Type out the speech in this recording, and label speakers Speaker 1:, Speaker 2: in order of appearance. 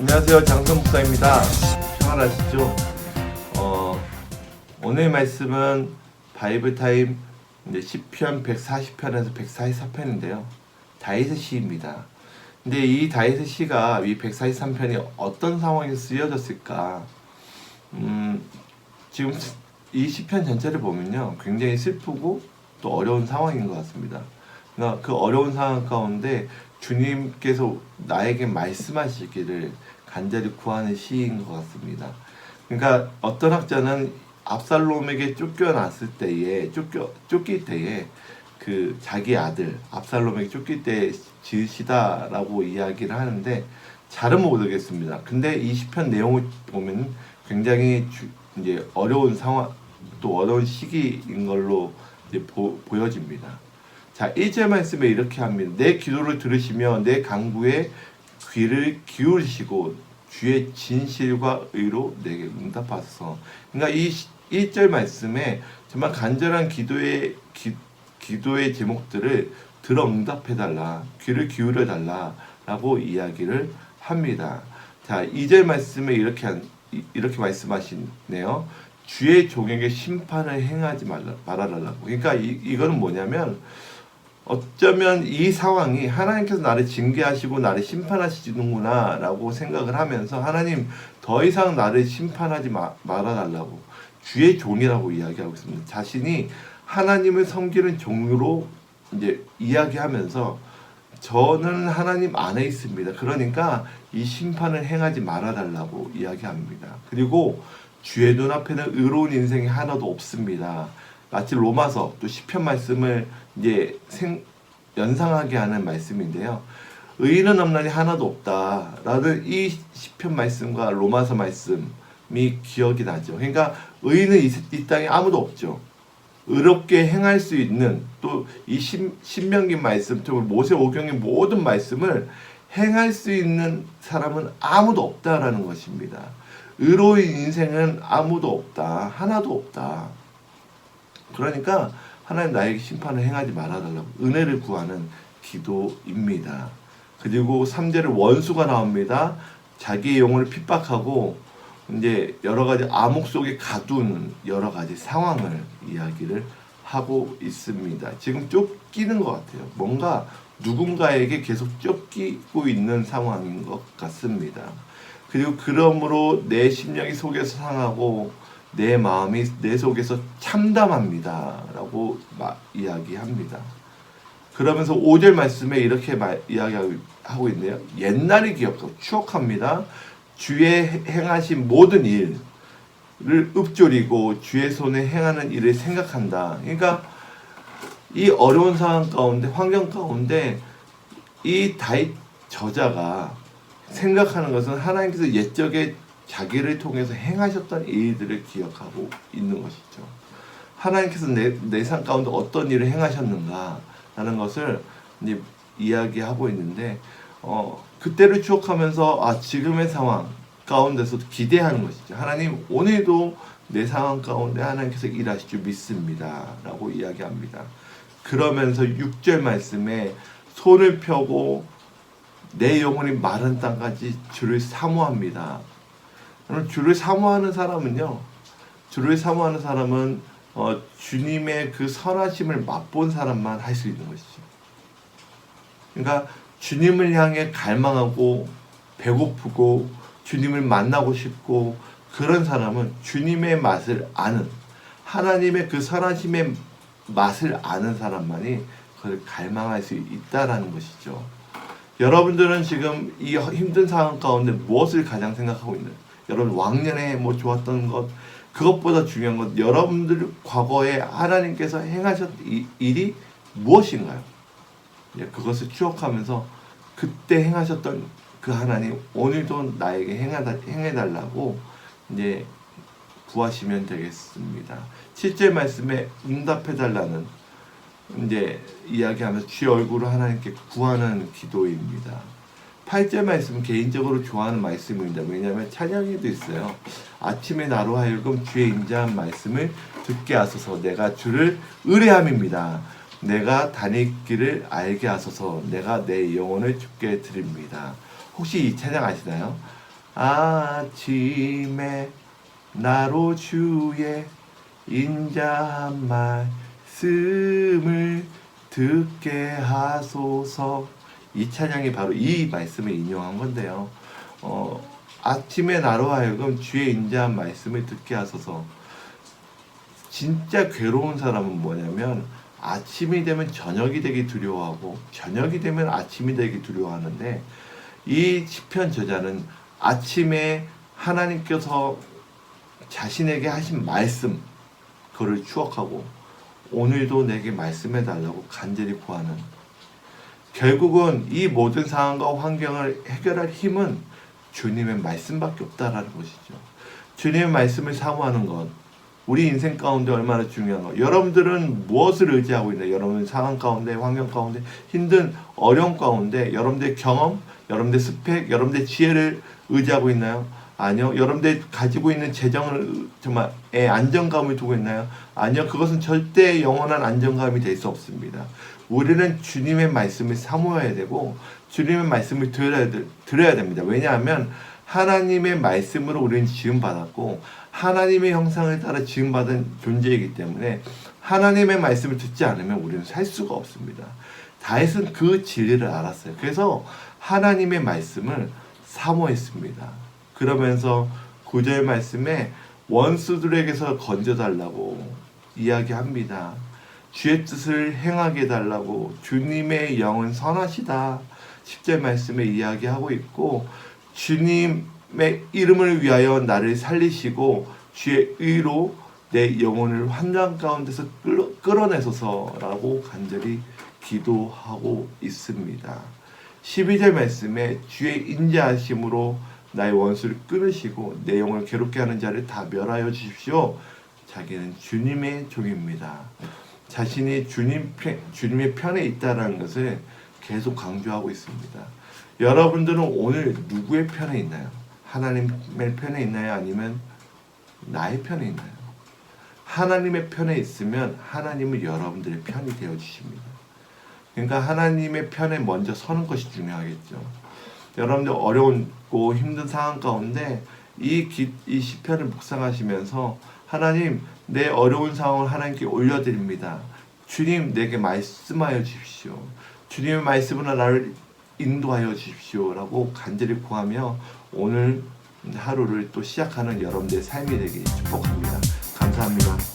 Speaker 1: 안녕하세요. 장선 목사입니다. 평안하시죠? 오늘 말씀은 바이블 타임 이제 시편 140편에서 144편인데요. 다윗의 시입니다. 근데 이 다윗의 시가 이 143편이 어떤 상황에서 쓰여졌을까? 지금 이 시편 전체를 보면요, 굉장히 슬프고 또 어려운 상황인 것 같습니다. 그러니까 그 어려운 상황 가운데 주님께서 나에게 말씀하시기를 간절히 구하는 시인 것 같습니다. 그러니까 어떤 학자는 압살롬에게 쫓겨났을 때에 쫓길 때에 그 자기 아들 압살롬에게 쫓길 때 지으시다라고 이야기를 하는데 잘은 모르겠습니다. 근데 이 시편 내용을 보면 굉장히 이제 어려운 상황 또 어려운 시기인 걸로 이제 보여집니다. 자, 1절 말씀에 이렇게 합니다. 내 기도를 들으시며 내 간구에 귀를 기울이시고 주의 진실과 의로 내게 응답하소서. 그러니까 이 1절 말씀에 정말 간절한 기도의 제목들을 들어 응답해달라, 귀를 기울여달라 라고 이야기를 합니다. 자, 2절 말씀에 이렇게 말씀하시네요. 주의 종에게 심판을 행하지 말아달라고. 그러니까 이거는 뭐냐면 어쩌면 이 상황이 하나님께서 나를 징계하시고 나를 심판하시는구나 라고 생각을 하면서 하나님 더 이상 나를 심판하지 말아달라고 주의 종이라고 이야기하고 있습니다. 자신이 하나님을 섬기는 종으로 이제 이야기하면서 저는 하나님 안에 있습니다. 그러니까 이 심판을 행하지 말아달라고 이야기합니다. 그리고 주의 눈앞에는 의로운 인생이 하나도 없습니다. 마치 로마서 또 시편 말씀을 이제 연상하게 하는 말씀인데요. 의인은 없나니 하나도 없다라는 이 시편 말씀과 로마서 말씀이 기억이 나죠. 그러니까 의인은 이 땅에 아무도 없죠. 의롭게 행할 수 있는 또 이 신명기 말씀, 또 모세오경의 모든 말씀을 행할 수 있는 사람은 아무도 없다라는 것입니다. 의로운 인생은 아무도 없다. 하나도 없다. 그러니까 하나님 나에게 심판을 행하지 말아달라고 은혜를 구하는 기도입니다. 그리고 3절에 원수가 나옵니다. 자기의 영혼을 핍박하고 이제 여러 가지 암흑 속에 가두는 여러 가지 상황을 이야기를 하고 있습니다. 지금 쫓기는 것 같아요. 뭔가 누군가에게 계속 쫓기고 있는 상황인 것 같습니다. 그리고 그러므로 내 심령이 속에서 상하고 내 마음이 내 속에서 참담합니다 라고 이야기합니다. 그러면서 5절 말씀에 이렇게 이야기하고 있네요. 옛날을 기억하고 추억합니다. 주의 행하신 모든 일을 읊조리고 주의 손에 행하는 일을 생각한다. 그러니까 이 어려운 상황 가운데 환경 가운데 이 다윗 저자가 생각하는 것은 하나님께서 옛적에 자기를 통해서 행하셨던 일들을 기억하고 있는 것이죠. 하나님께서 내 삶 가운데 어떤 일을 행하셨는가 라는 것을 이제 이야기하고 있는데 그때를 추억하면서 지금의 상황 가운데서도 기대하는 것이죠. 하나님 오늘도 내 상황 가운데 하나님께서 일하실 줄 믿습니다 라고 이야기합니다. 그러면서 6절 말씀에 손을 펴고 내 영혼이 마른 땅까지 주를 사모합니다. 주를 사모하는 사람은요, 주를 사모하는 사람은 주님의 그 선하심을 맛본 사람만 할 수 있는 것이죠. 그러니까 주님을 향해 갈망하고 배고프고 주님을 만나고 싶고 그런 사람은 주님의 맛을 아는, 하나님의 그 선하심의 맛을 아는 사람만이 그걸 갈망할 수 있다라는 것이죠. 여러분들은 지금 이 힘든 상황 가운데 무엇을 가장 생각하고 있나요? 여러분 왕년에 뭐 좋았던 것, 그것보다 중요한 것, 여러분들 과거에 하나님께서 행하셨던 일이 무엇인가요? 그것을 추억하면서 그때 행하셨던 그 하나님 오늘도 나에게 행해달라고 이제 구하시면 되겠습니다. 7절 말씀에 응답해달라는 이제 이야기하면서 주의 얼굴을 하나님께 구하는 기도입니다. 8절 말씀은 개인적으로 좋아하는 말씀입니다. 왜냐하면 찬양에도 있어요. 아침에 나로 하여금 주의 인자한 말씀을 듣게 하소서. 내가 주를 의뢰함입니다. 내가 다닐 길을 알게 하소서. 내가 내 영혼을 주께 드립니다. 혹시 이 찬양 아시나요? 아침에 나로 주의 인자한 말씀을 듣게 하소서. 이 찬양이 바로 이 말씀을 인용한 건데요. 아침에 나로 하여금 주의 인자한 말씀을 듣게 하소서. 진짜 괴로운 사람은 뭐냐면 아침이 되면 저녁이 되기 두려워하고 저녁이 되면 아침이 되기 두려워하는데, 이 시편 저자는 아침에 하나님께서 자신에게 하신 말씀, 그를 추억하고 오늘도 내게 말씀해 달라고 간절히 구하는, 결국은 이 모든 상황과 환경을 해결할 힘은 주님의 말씀밖에 없다라는 것이죠. 주님의 말씀을 사모하는 것, 우리 인생 가운데 얼마나 중요한 것. 여러분들은 무엇을 의지하고 있나요? 여러분 상황 가운데, 환경 가운데, 힘든 어려움 가운데 여러분들의 경험, 여러분들의 스펙, 여러분들의 지혜를 의지하고 있나요? 아니요. 여러분들이 가지고 있는 재정을 정말 안정감을 두고 있나요? 아니요. 그것은 절대 영원한 안정감이 될 수 없습니다. 우리는 주님의 말씀을 사모해야 되고 주님의 말씀을 들어야 됩니다. 왜냐하면 하나님의 말씀으로 우리는 지음받았고 하나님의 형상을 따라 지음받은 존재이기 때문에 하나님의 말씀을 듣지 않으면 우리는 살 수가 없습니다. 다윗은 그 진리를 알았어요. 그래서 하나님의 말씀을 사모했습니다. 그러면서 9절 말씀에 원수들에게서 건져달라고 이야기합니다. 주의 뜻을 행하게 해달라고, 주님의 영은 선하시다 10절 말씀에 이야기하고 있고, 주님의 이름을 위하여 나를 살리시고 주의 의로 내 영혼을 환난 가운데서 끌어내소서라고 간절히 기도하고 있습니다. 12절 말씀에 주의 인자하심으로 나의 원수를 끊으시고 내 영혼을 괴롭게 하는 자를 다 멸하여 주십시오. 자기는 주님의 종입니다. 자신이 주님의 편에 있다는 것을 계속 강조하고 있습니다. 여러분들은 오늘 누구의 편에 있나요? 하나님의 편에 있나요? 아니면 나의 편에 있나요? 하나님의 편에 있으면 하나님은 여러분들의 편이 되어 주십니다. 그러니까 하나님의 편에 먼저 서는 것이 중요하겠죠. 여러분들 어려운고 힘든 상황 가운데 이 시편을 묵상하시면서 하나님, 내 어려운 상황을 하나님께 올려드립니다. 주님, 내게 말씀하여 주십시오. 주님의 말씀으로 나를 인도하여 주십시오 라고 간절히 구하며 오늘 하루를 또 시작하는 여러분들의 삶이 되길 축복합니다. 감사합니다.